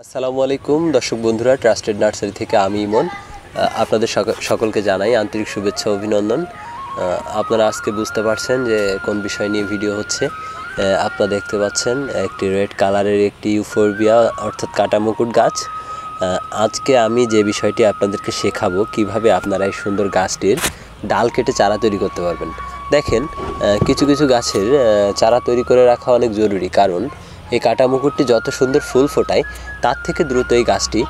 আসসালামু আলাইকুম দর্শক বন্ধুরা, ট্রাস্টেড নার্সারি থেকে আমি ইমন আপনাদের সকলকে জানাই আন্তরিক শুভেচ্ছা অভিনন্দন। আপনারা আজকে বুঝতে পারছেন যে কোন বিষয় নিয়ে ভিডিও হচ্ছে। আপনারা দেখতে পাচ্ছেন একটি রেড কালারের একটি ইউফোরবিয়া অর্থাৎ কাটা মুকুট গাছ। আজকে আমি যে বিষয়টি আপনাদেরকে শেখাবো কিভাবে আপনারা এই সুন্দর গাছটির ডাল কেটে চারা তৈরি করতে পারবেন। দেখেন, কিছু কিছু গাছের চারা তৈরি করে রাখা অনেক জরুরি, কারণ এই কাটা মুকুটটি যত সুন্দর ফুল ফোটায় তার থেকে দ্রুত এই গাছটি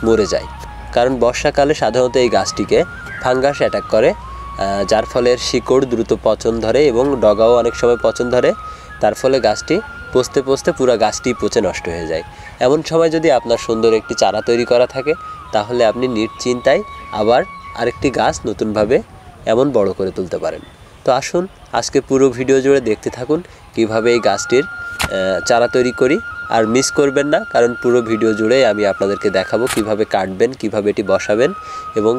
মরে যায়। কারণ বর্ষাকালে সাধারণত এই গাছটিকে ফাঙ্গাস অ্যাটাক করে, যার ফলে শিকড় দ্রুত পচন ধরে এবং ডগাও অনেক সময় পচন ধরে। তার ফলে গাছটি পচতে পচতে পুরো গাছটি পচে নষ্ট হয়ে যায়। এমন সময় যদি আপনার সুন্দর একটি চারা তৈরি করা থাকে, তাহলে আপনি নিশ্চিন্তায় আবার আরেকটি গাছ নতুনভাবে এমন বড় করে তুলতে পারেন। তো আসুন আজকে পুরো ভিডিও জুড়ে দেখতে থাকুন কিভাবে এই গাছটির চারা তৈরি করি। আর মিস করবেন না, কারণ পুরো ভিডিও জুড়ে আমি আপনাদেরকে দেখাবো কিভাবে কাটবেন, কিভাবে এটি বসাবেন এবং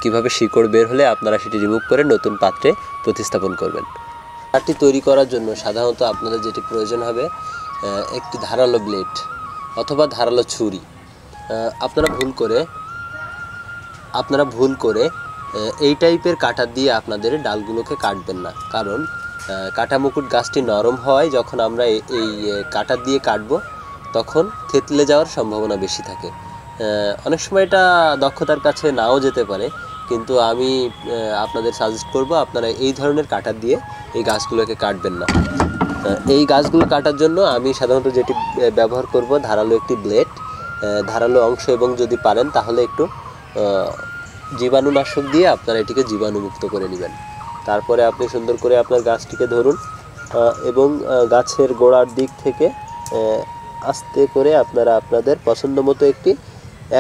কিভাবে শিকড় বের হলে আপনারা সেটি রিমুভ করে নতুন পাত্রে প্রতিস্থাপন করবেন। চারাটি তৈরি করার জন্য সাধারণত আপনাদের যেটি প্রয়োজন হবে একটি ধারালো ব্লেড অথবা ধারালো ছুরি। আপনারা ভুল করে এই টাইপের কাটা দিয়ে আপনাদের ডালগুলোকে কাটবেন না, কারণ কাটা মুকুট গাছটি নরম হওয়ায় যখন আমরা এই কাটা দিয়ে কাটবো তখন থেতলে যাওয়ার সম্ভাবনা বেশি থাকে। অনেক সময় এটা দক্ষতার কাছে নাও যেতে পারে, কিন্তু আমি আপনাদের সাজেস্ট করব আপনারা এই ধরনের কাটা দিয়ে এই গাছগুলোকে কাটবেন না। এই গাছগুলো কাটার জন্য আমি সাধারণত যেটি ব্যবহার করব ধারালো একটি ব্লেড, ধারালো অংশ, এবং যদি পারেন তাহলে একটু জীবাণুনাশক দিয়ে আপনারা এটিকে জীবাণুমুক্ত করে নেবেন। তারপরে আপনি সুন্দর করে আপনার গাছটিকে ধরুন এবং গাছের গোড়ার দিক থেকে আস্তে করে আপনারা আপনাদের পছন্দ মতো একটি,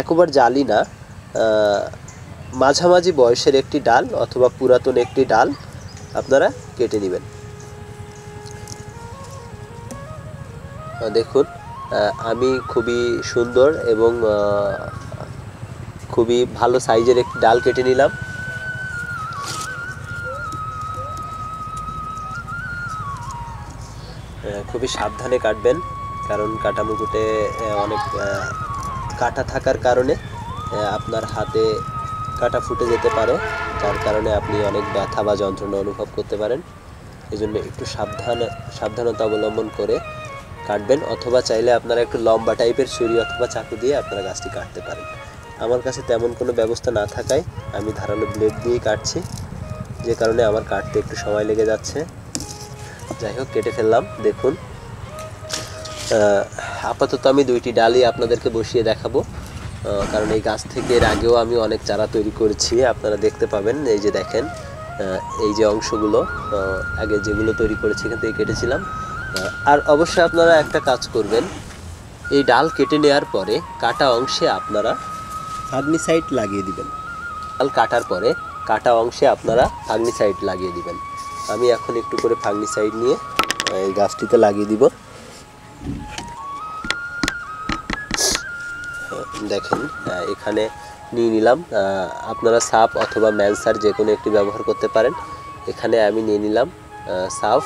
একবার জালি না, মাঝামাঝি বয়সের একটি ডাল অথবা পুরাতন একটি ডাল আপনারা কেটে নেবেন। দেখুন, আমি খুবই সুন্দর এবং খুবই ভালো সাইজের একটি ডাল কেটে নিলাম। খুবই সাবধানে কাটবেন, কারণ কাটা মুকুটে অনেক কাটা থাকার কারণে আপনার হাতে কাটা ফুটে যেতে পারে, যার কারণে আপনি অনেক ব্যথা বা যন্ত্রণা অনুভব করতে পারেন। এই জন্য একটু সাবধানতা অবলম্বন করে কাটবেন, অথবা চাইলে আপনারা একটু লম্বা টাইপের ছুরি অথবা চাকু দিয়ে আপনারা গাছটি কাটতে পারেন। আমার কাছে তেমন কোনো ব্যবস্থা না থাকায় আমি ধারালো ব্লেড দিয়েই কাটছি, যে কারণে আমার কাটতে একটু সময় লেগে যাচ্ছে। যাই হোক, কেটে ফেললাম। দেখুন, আপাতত আমি দুইটি ডালই আপনাদেরকে বসিয়ে দেখাবো, কারণ এই গাছ থেকে এর আগেও আমি অনেক চারা তৈরি করেছি। আপনারা দেখতে পাবেন, এই যে দেখেন, এই যে অংশগুলো আগে যেগুলো তৈরি করেছি এখান থেকে কেটেছিলাম। আর অবশ্যই আপনারা একটা কাজ করবেন, এই ডাল কেটে নেওয়ার পরে কাটা অংশে আপনারা ফাঙ্গিসাইড লাগিয়ে দিবেন। ডাল কাটার পরে কাটা অংশে আপনারা ফাঙ্গিসাইড লাগিয়ে দিবেন। আমি এখন একটু করে ফাঙ্গিসাইড নিয়ে এই গাছটিতে লাগিয়ে দিব। দেখেন, এখানে নিয়ে নিলাম। আপনারা সাফ অথবা ম্যানসার যে কোনো একটি ব্যবহার করতে পারেন। এখানে আমি নিয়ে নিলাম সাফ।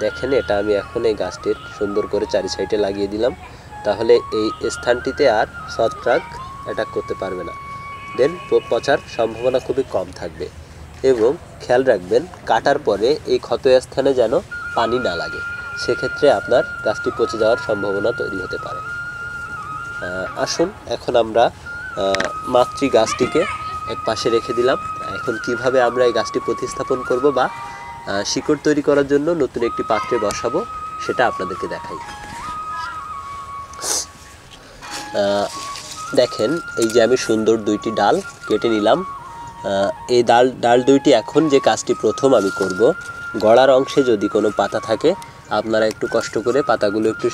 দেখেন, এটা আমি এখন এই গাছটির সুন্দর করে চারি সাইডে লাগিয়ে দিলাম, তাহলে এই স্থানটিতে আর ছত্রাক অ্যাটাক করতে পারবে না। দেন পচার সম্ভাবনা খুবই কম থাকবে। এবং খেয়াল রাখবেন, কাটার পরে এই ক্ষত স্থানে যেন পানি না লাগে, সেক্ষেত্রে আপনার গাছটি পচে যাওয়ার সম্ভাবনা তৈরি হতে পারে। আসুন এখন আমরা মাতৃ গাছটিকে এক পাশে রেখে দিলাম। এখন কিভাবে আমরা এই গাছটি প্রতিস্থাপন করব বা শিকড় তৈরি করার জন্য নতুন একটি পাত্রে বসাবো সেটা আপনাদেরকে দেখাই। দেখেন, এই যে আমি সুন্দর দুইটি ডাল কেটে নিলাম। এই ডাল দুইটি এখন যে কাজটি প্রথম আমি করব, গড়ার অংশে যদি কোনো পাতা থাকে আপনারা একটু কষ্ট করে পাতাগুলো একটু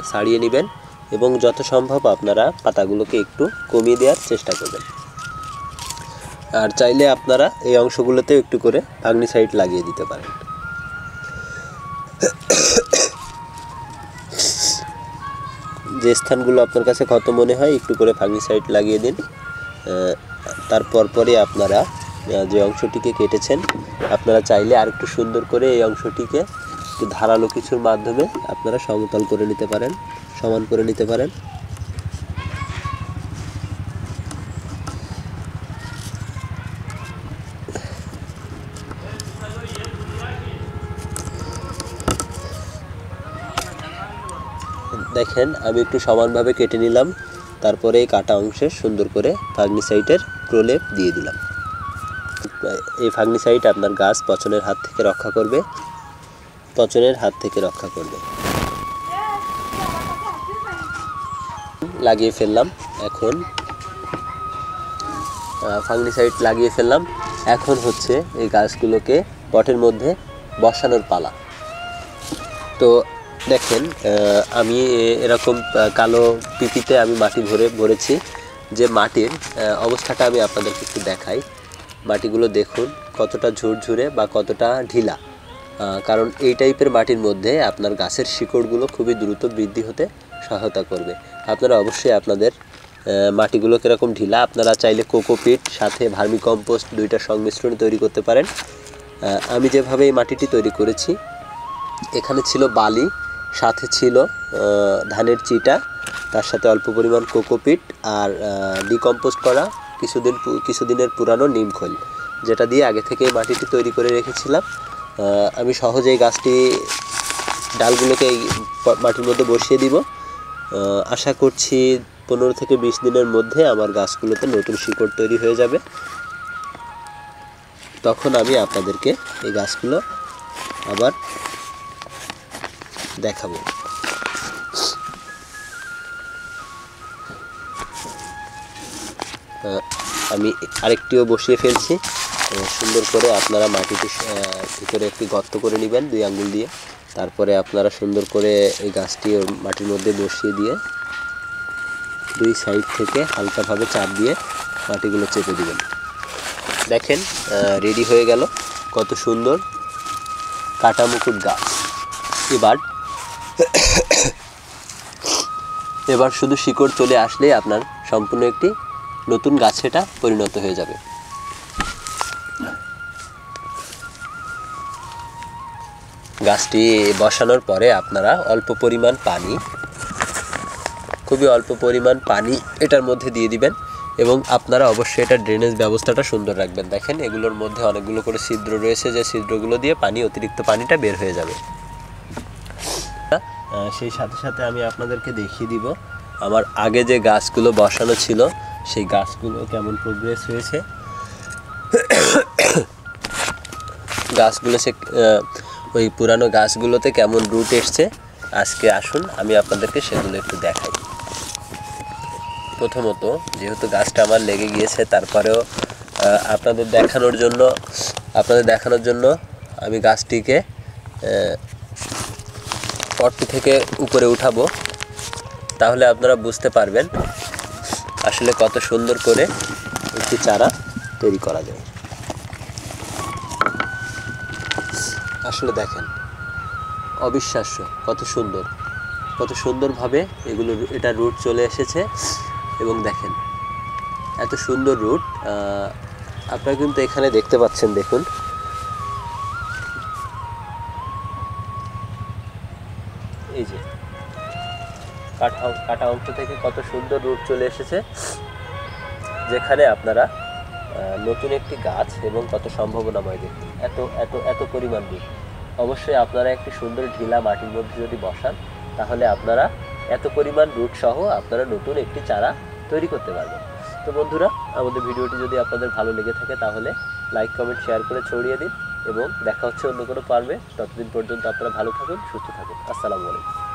ছাড়িয়ে নেবেন এবং যত সম্ভব আপনারা পাতাগুলোকে একটু কমিয়ে দেওয়ার চেষ্টা করবেন। আর চাইলে আপনারা এই অংশগুলোতে একটু করে ফাঙ্গিসাইড লাগিয়ে দিতে পারেন। যে স্থানগুলো আপনার কাছে ক্ষত মনে হয় একটু করে ফাঙ্গিসাইড লাগিয়ে দিন। তারপর আপনারা যে অংশটিকে কেটেছেন আপনারা চাইলে আর একটু সুন্দর করে এই অংশটিকে একটু ধারালো কিছুর মাধ্যমে আপনারা সমতল করে নিতে পারেন। সমান করে নিতে পারেন। দেখেন আমি একটু সমানভাবে কেটে নিলাম, তারপরে এই কাটা অংশে সুন্দর করে ফাঙ্গিসাইডের প্রলেপ দিয়ে দিলাম। এই ফাঙ্গিসাইড আপনার গাছ পচনের হাত থেকে রক্ষা করবে, লাগিয়ে ফেললাম। এখন ফাঙ্গিসাইড লাগিয়ে ফেললাম। এখন হচ্ছে এই গাছগুলোকে পটের মধ্যে বসানোর পালা। তো দেখেন আমি এরকম কালো পিপিতে আমি মাটি ভরেছি। যে মাটির অবস্থাটা আমি আপনাদেরকে একটু দেখাই। মাটিগুলো দেখুন কতটা ঝুরঝুরে বা কতটা ঢিলা, কারণ এই টাইপের মাটির মধ্যে আপনার গাছের শিকড়গুলো খুবই দ্রুত বৃদ্ধি হতে সহায়তা করবে। আপনারা অবশ্যই আপনাদের মাটিগুলো কীরকম ঢিলা, আপনারা চাইলে কোকোপিট সাথে ভার্মিকম্পোস্ট দুইটার সংমিশ্রণ তৈরি করতে পারেন। আমি যেভাবে এই মাটিটি তৈরি করেছি, এখানে ছিল বালি, সাথে ছিল ধানের চিটা, তার সাথে অল্প পরিমাণ কোকোপিট আর ডিকম্পোস্ট করা কিছুদিনের পুরানো নিমখৈল, যেটা দিয়ে আগে থেকে এই মাটিটি তৈরি করে রেখেছিলাম। আমি সহজেই গাছটি ডালগুলোকে এই মাটির মধ্যে বসিয়ে দিব। আশা করছি 15 থেকে 20 দিনের মধ্যে আমার গাছগুলোতে নতুন শিকড় তৈরি হয়ে যাবে। তখন আমি আপনাদেরকে এই গাছগুলো আবার দেখাবো। আমি আরেকটিও বসিয়ে ফেলছি। সুন্দর করে আপনারা মাটিতে ভিতরে একটি গর্ত করে নেবেন 2 আঙ্গুল দিয়ে। তারপরে আপনারা সুন্দর করে এই গাছটি মাটির মধ্যে বসিয়ে দিয়ে 2 সাইড থেকে হালকাভাবে চাপ দিয়ে মাটিগুলো চেপে দিবেন। দেখেন রেডি হয়ে গেল কত সুন্দর কাটা মুকুট গাছ। এবার শুধু শিকড় চলে আসলেই আপনার সম্পূর্ণ একটি নতুন গাছে এটা পরিণত হয়ে যাবে। গাছটি বসানোর পরে আপনারা খুবই অল্প পরিমাণ পানি এটার মধ্যে দিয়ে দিবেন এবং আপনারা অবশ্যই এটা ড্রেনেজ ব্যবস্থাটা সুন্দর রাখবেন। দেখেন এগুলোর মধ্যে অনেকগুলো করে ছিদ্র রয়েছে, যে ছিদ্রগুলো দিয়ে অতিরিক্ত পানিটা বের হয়ে যাবে। সেই সাথে সাথে আমি আপনাদেরকে দেখিয়ে দিব আমার আগে যে গাছগুলো বসানো ছিল সেই গাছগুলো কেমন প্রোগ্রেস হয়েছে। ওই পুরানো গাছগুলোতে কেমন রুট এসছে। আজকে আসুন আমি আপনাদেরকে সেগুলো একটু দেখাই। প্রথমত যেহেতু গাছটা আমার লেগে গিয়েছে, তারপরেও আপনাদের দেখানোর জন্য আমি গাছটিকে পটটি থেকে উপরে উঠাবো, তাহলে আপনারা বুঝতে পারবেন আসলে কত সুন্দর করে একটি চারা তৈরি করা যায়। আসলে দেখেন অবিশ্বাস্য কত সুন্দরভাবে এটা রুট চলে এসেছে। এবং দেখেন এত সুন্দর রুট আপনারা কিন্তু এখানে দেখতে পাচ্ছেন। দেখুন এই যে কাটা অংশ থেকে কত সুন্দর রুট চলে এসেছে, যেখানে আপনারা নতুন একটি গাছ এবং কত সম্ভাবনাময়। দেখুন এত পরিমাণ রুট। অবশ্যই আপনারা একটি সুন্দর ঢিলা মাটির মধ্যে যদি বসান, তাহলে আপনারা এত পরিমাণ রুট সহ আপনারা নতুন একটি চারা তৈরি করতে পারবেন। তো বন্ধুরা, আমাদের ভিডিওটি যদি আপনাদের ভালো লেগে থাকে তাহলে লাইক কমেন্ট শেয়ার করে ছড়িয়ে দিন এবং দেখা হচ্ছে অন্য কোনো পর্বে। ততদিন পর্যন্ত আপনারা ভালো থাকুন, সুস্থ থাকুন। আসসালামু আলাইকুম।